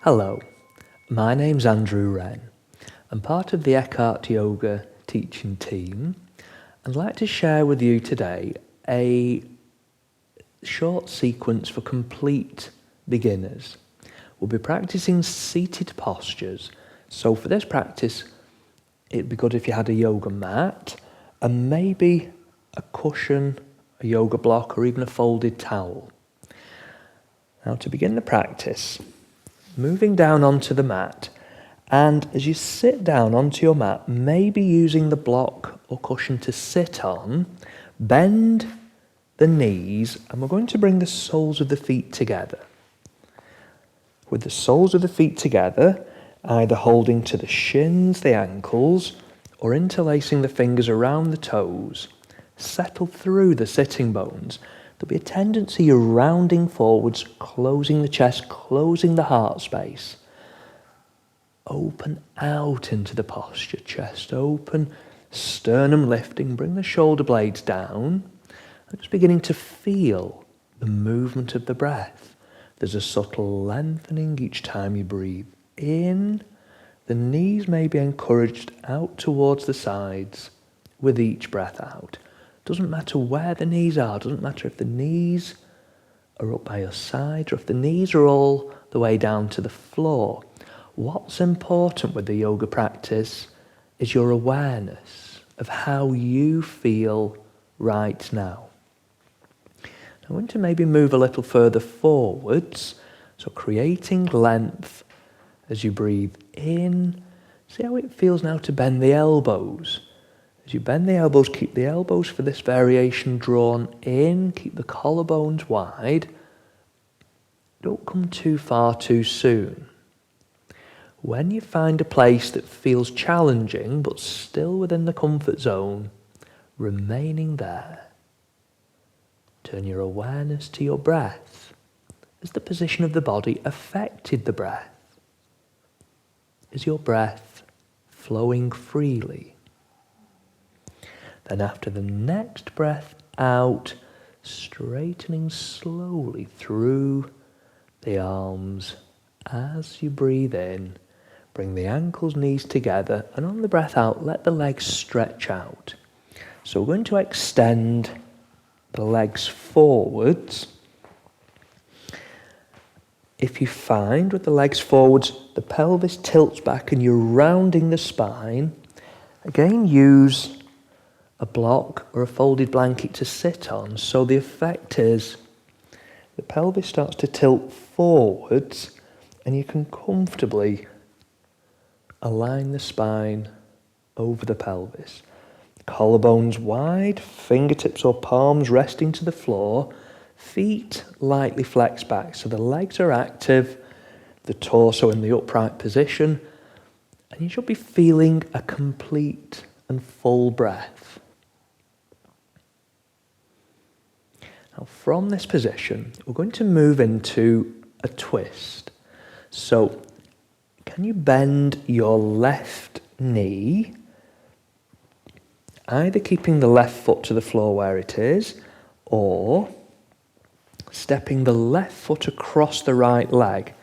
Hello, my name's Wrenn. I'm part of the Eckhart Yoga teaching team. I'd like to share with you today a short sequence for complete beginners. We'll be practicing seated postures. So for this practice, it'd be good if you had a yoga mat and maybe a cushion, a yoga block, or even a folded towel. Now to begin the practice, moving down onto the mat, and as you sit down onto your mat, maybe using the block or cushion to sit on, bend the knees, and we're going to bring the soles of the feet together. With the soles of the feet together, either holding to the shins, the ankles, or interlacing the fingers around the toes, settle through the sitting bones. There'll be a tendency you're rounding forwards, closing the chest, closing the heart space. Open out into the posture, chest open, sternum lifting, bring the shoulder blades down. And just beginning to feel the movement of the breath. There's a subtle lengthening each time you breathe in. The knees may be encouraged out towards the sides with each breath out. Doesn't matter where the knees are, doesn't matter if the knees are up by your side or if the knees are all the way down to the floor. What's important with the yoga practice is your awareness of how you feel right now. I want to maybe move a little further forwards, so creating length as you breathe in. See how it feels now to bend the elbows. As you bend the elbows, keep the elbows for this variation drawn in, keep the collarbones wide. Don't come too far too soon. When you find a place that feels challenging but still within the comfort zone, remaining there. Turn your awareness to your breath. Has the position of the body affected the breath? Is your breath flowing freely? Then after the next breath out, straightening slowly through the arms. As you breathe in, bring the ankles, knees together, and on the breath out, let the legs stretch out. So we're going to extend the legs forwards. If you find with the legs forwards, the pelvis tilts back and you're rounding the spine, again use a block or a folded blanket to sit on. So the effect is the pelvis starts to tilt forwards and you can comfortably align the spine over the pelvis. Collarbones wide, fingertips or palms resting to the floor, feet lightly flexed back. So the legs are active, the torso in the upright position, and you should be feeling a complete and full breath. Now from this position, we're going to move into a twist. So can you bend your left knee, either keeping the left foot to the floor where it is, or stepping the left foot across the right leg.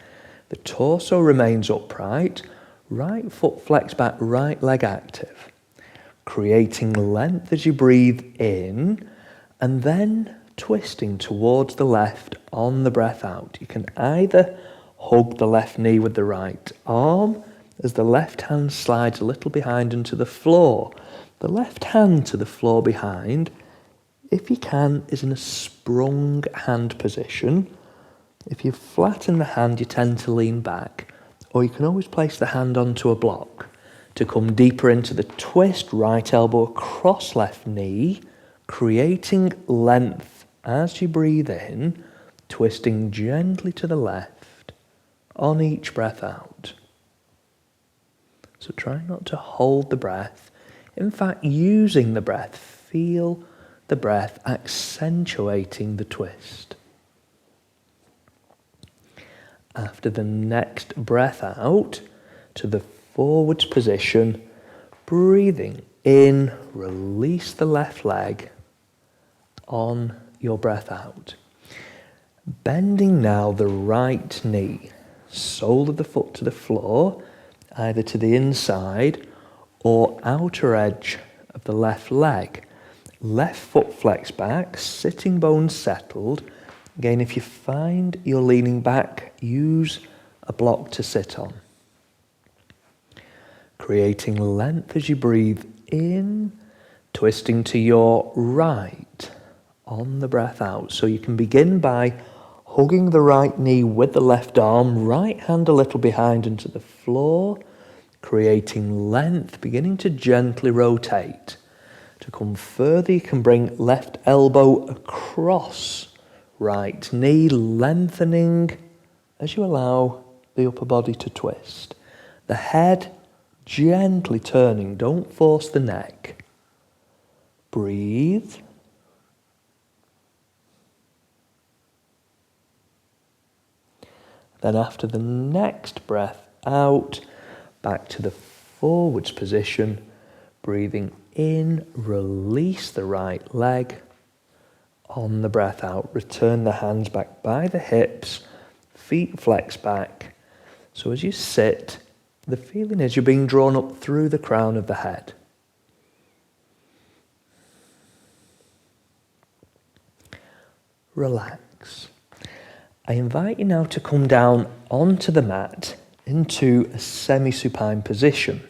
The torso remains upright, right foot flexed back, right leg active. Creating length as you breathe in, and then twisting towards the left on the breath out. You can either hug the left knee with the right arm as the left hand slides a little behind and to the floor. The left hand to the floor behind, if you can, is in a sprung hand position. If you flatten the hand, you tend to lean back, or you can always place the hand onto a block. To come deeper into the twist, right elbow across left knee, creating length as you breathe in, twisting gently to the left on each breath out. So try not to hold the breath. In fact, using the breath, feel the breath accentuating the twist. After the next breath out, to the forwards position, breathing in, release the left leg on your breath out. Bending now the right knee, sole of the foot to the floor, either to the inside or outer edge of the left leg. Left foot flexed back, sitting bones settled. Again, if you find you're leaning back, use a block to sit on. Creating length as you breathe in, twisting to your right on the breath out. So you can begin by hugging the right knee with the left arm, right hand a little behind into the floor, creating length, beginning to gently rotate. To come further, you can bring left elbow across right knee, lengthening as you allow the upper body to twist. The head gently turning, don't force the neck. Breathe. Then after the next breath out, back to the forwards position, breathing in, release the right leg. On the breath out, return the hands back by the hips, feet flex back. So as you sit, the feeling is you're being drawn up through the crown of the head. Relax. I invite you now to come down onto the mat into a semi-supine position.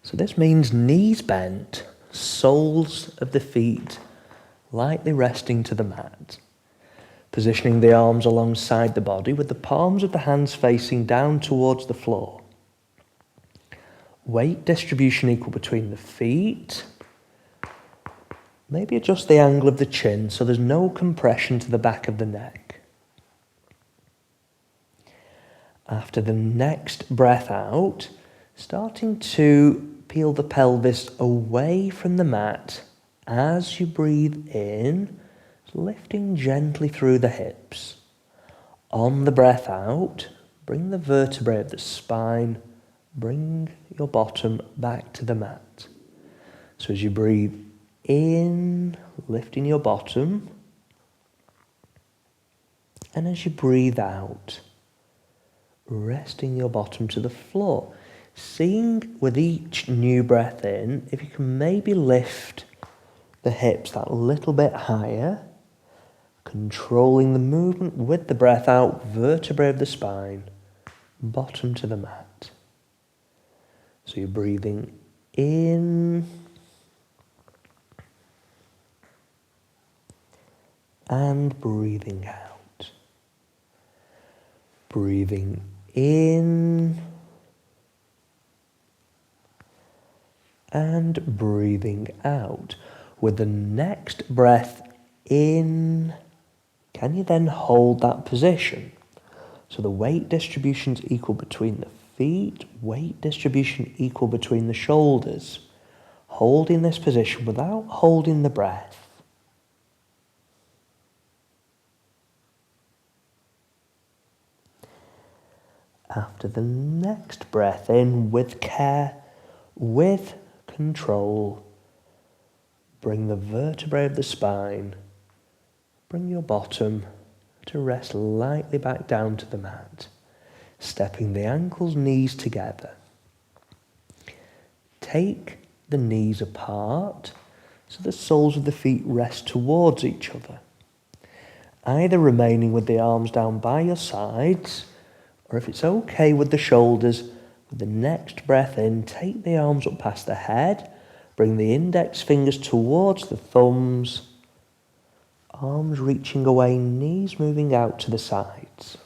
So this means knees bent, soles of the feet lightly resting to the mat. Positioning the arms alongside the body with the palms of the hands facing down towards the floor. Weight distribution equal between the feet. Maybe adjust the angle of the chin so there's no compression to the back of the neck. After the next breath out, starting to peel the pelvis away from the mat as you breathe in, lifting gently through the hips. On the breath out, bring the vertebrae of the spine, bring your bottom back to the mat. So as you breathe in, lifting your bottom, and as you breathe out, resting your bottom to the floor. Seeing with each new breath in, if you can maybe lift the hips that little bit higher, controlling the movement with the breath out, vertebrae of the spine, bottom to the mat. So you're breathing in and breathing out. Breathing in and breathing out. With the next breath in, can you then hold that position? So the weight distribution is equal between the feet, weight distribution equal between the shoulders. Holding this position without holding the breath. After the next breath in, with care, with control, bring the vertebrae of the spine, bring your bottom to rest lightly back down to the mat, stepping the ankles, knees together. Take the knees apart so the soles of the feet rest towards each other, either remaining with the arms down by your sides, or if it's okay with the shoulders, with the next breath in, take the arms up past the head, bring the index fingers towards the thumbs, arms reaching away, knees moving out to the sides.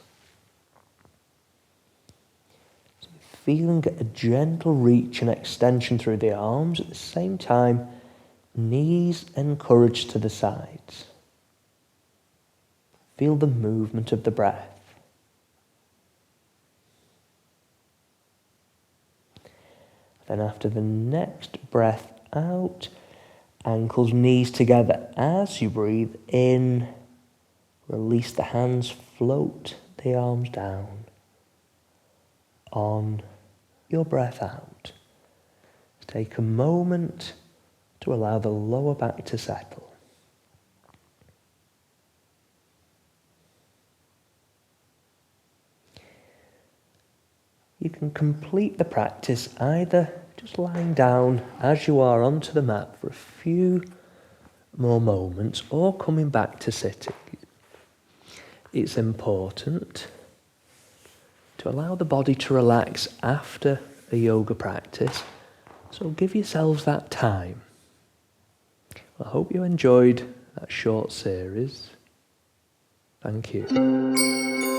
So feeling a gentle reach and extension through the arms, at the same time, knees encouraged to the sides. Feel the movement of the breath. Then after the next breath out, ankles, knees together as you breathe in. Release the hands, float the arms down. On your breath out, take a moment to allow the lower back to settle. You can complete the practice either just lying down as you are onto the mat for a few more moments or coming back to sitting. It's important to allow the body to relax after a yoga practice, so give yourselves that time. I hope you enjoyed that short series. Thank you.